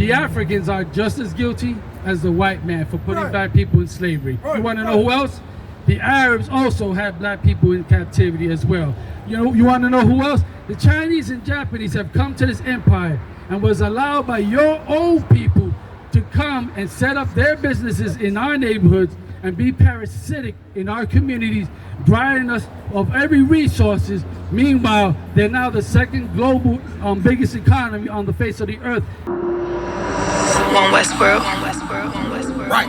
the Africans are just as guilty as the white man for putting black people in slavery. You want to know who else? The Arabs also had black people in captivity as well. You want to know who else? The Chinese and Japanese have come to this empire and was allowed by your own people to come and set up their businesses in our neighborhoods and be parasitic in our communities, draining us of every resources. Meanwhile, they're now the second global biggest economy on the face of the earth. On Westworld. Right.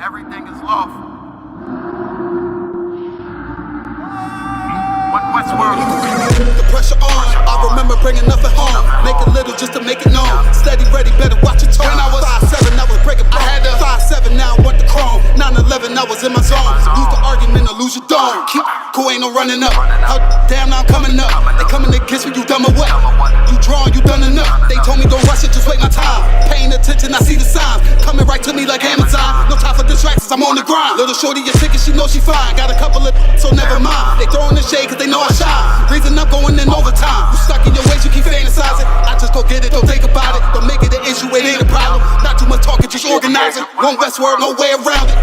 Everything is lawful. Westworld. The pressure on. I remember bringing nothing home. Make it little just to make it known. Steady, ready, better watch your tone. When I was 5'7", I was breaking bone. I had to 5'7", now I want the chrome. 9'11", I was in my zone. Lose the argument or lose your dome. Keep cool, ain't no running up. Damn, now I'm coming up. They coming against me, you dumb or what? You drawing, you done enough. They told me don't rush it, just wait my time. Paying attention, I see the signs. Coming right to me like Amazon. No time for distractions, I'm on the grind. Little shorty, your ticket, she know she fine. Got a couple of so never mind. They throwing the shade cause they know I shine. Reason I'm going in overtime. You stuck in your ways, you keep fantasizing. I just go get it, don't think about it. Don't make it an issue, it ain't a problem. Not too much talking, just organizing. One Westworld, no way around it.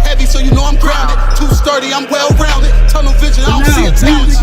Heavy, so you know I'm grounded. Too sturdy, I'm well rounded. Tunnel vision, I don't see a challenge.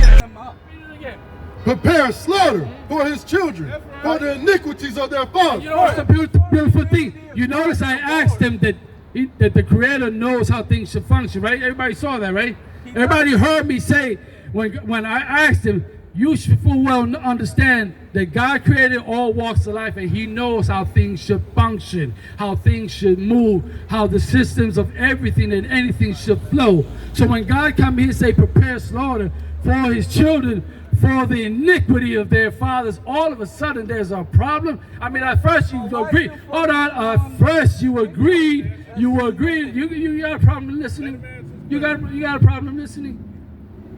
Prepare slaughter for his children, for the iniquities of their fathers. You know what's the beautiful thing? You notice I asked him that the Creator knows how things should function, right? Everybody saw that, right? Everybody heard me say when I asked him, you should full well understand that God created all walks of life and He knows how things should function, how things should move, how the systems of everything and anything should flow. So when God come here and say prepare slaughter for His children, for the iniquity of their fathers, all of a sudden there's a problem. I mean, at first you agreed. Hold on, at first you agreed. You got a problem listening? You got a problem listening?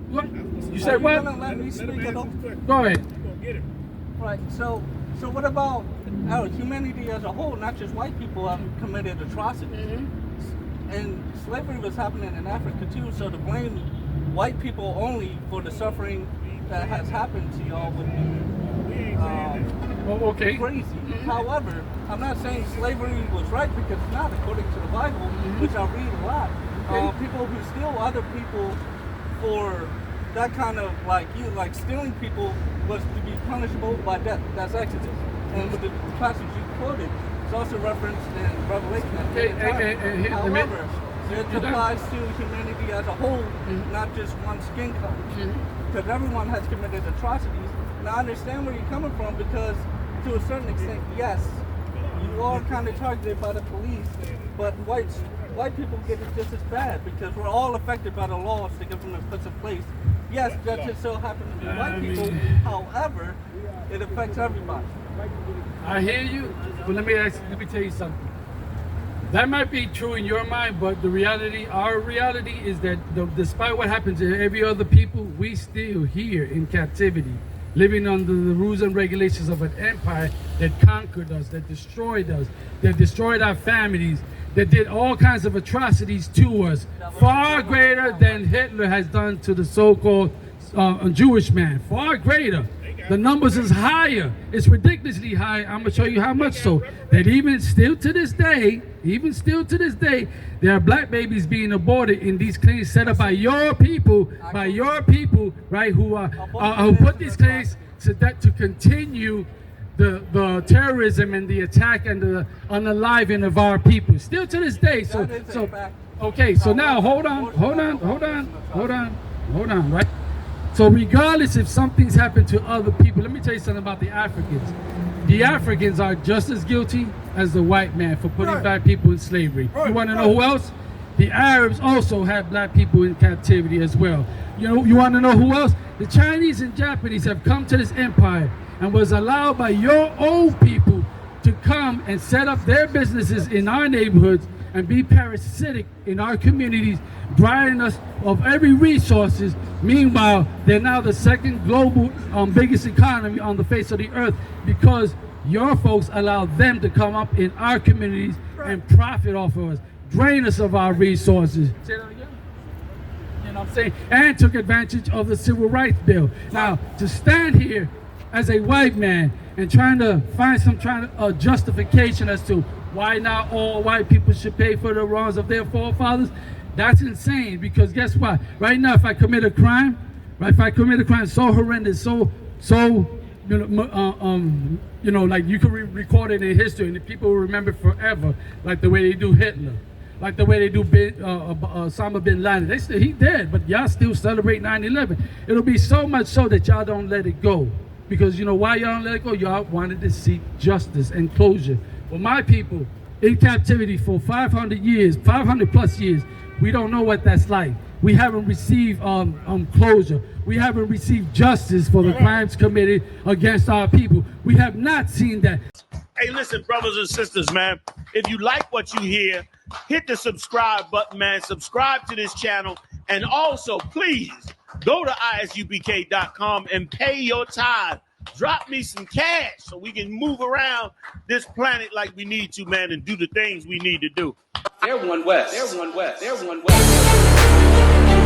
What? You said what? Let me speak at all? Go ahead. Right. So what about humanity as a whole? Not just white people have committed atrocities, and slavery was happening in Africa too. So to blame white people only for the suffering that has happened to y'all would be crazy. However, I'm not saying slavery was right because it's not, according to the Bible, which I read a lot. People who steal other people for that kind of like stealing people was to be punishable by death. That's Exodus. And with the passage you quoted, it's also referenced in Revelation. However, it applies to humanity as a whole, not just one skin color. Because everyone has committed atrocities. And I understand where you're coming from because to a certain extent, yes, you are kind of targeted by the police, but white people get it just as bad because we're all affected by the laws the government puts in place. Yes, that just so happen to be white people. However, it affects everybody. I hear you, but let me tell you something. That might be true in your mind, but our reality is that despite what happens to every other people, we still here in captivity, living under the rules and regulations of an empire that conquered us, that destroyed us, that destroyed our families, that did all kinds of atrocities to us, far greater than Hitler has done to the so-called Jewish man, far greater. The numbers is higher. It's ridiculously high. I'm gonna show you how much so that even still to this day, there are black babies being aborted in these clinics set up by your people, right? Who put these clinics to continue the terrorism and the attack and the unaliving of our people. Still to this day. So okay. So now hold on, right? So regardless if something's happened to other people, let me tell you something about the Africans. The Africans are just as guilty as the white man for putting black people in slavery. You want to know who else? The Arabs also had black people in captivity as well. You want to know who else? The Chinese and Japanese have come to this empire and was allowed by your own people to come and set up their businesses in our neighborhoods and be parasitic in our communities, draining us of every resources. Meanwhile, they're now the second global biggest economy on the face of the earth because your folks allowed them to come up in our communities and profit off of us. drain us of our resources. Say that again? You know what I'm saying? And took advantage of the Civil Rights Bill. Now, to stand here as a white man and trying to find some justification as to why not all white people should pay for the wrongs of their forefathers, that's insane. Because guess what? Right now, if I commit a crime, so horrendous, so like you can record it in history and the people will remember forever, like the way they do Hitler, like the way they do Osama bin Laden. He dead, but y'all still celebrate 9/11. It'll be so much so that y'all don't let it go. Because you know why y'all don't let it go? Y'all wanted to seek justice and closure. Well, my people in captivity for 500 plus years, we don't know what that's like. We haven't received closure. We haven't received justice for the crimes committed against our people. We have not seen that. Hey, listen, brothers and sisters, man. If you like what you hear, hit the subscribe button, man. Subscribe to this channel. And also, please, go to isubk.com and pay your tithe. Drop me some cash so we can move around this planet like we need to, man, and do the things we need to do. They're one West. They're one West. They're one West.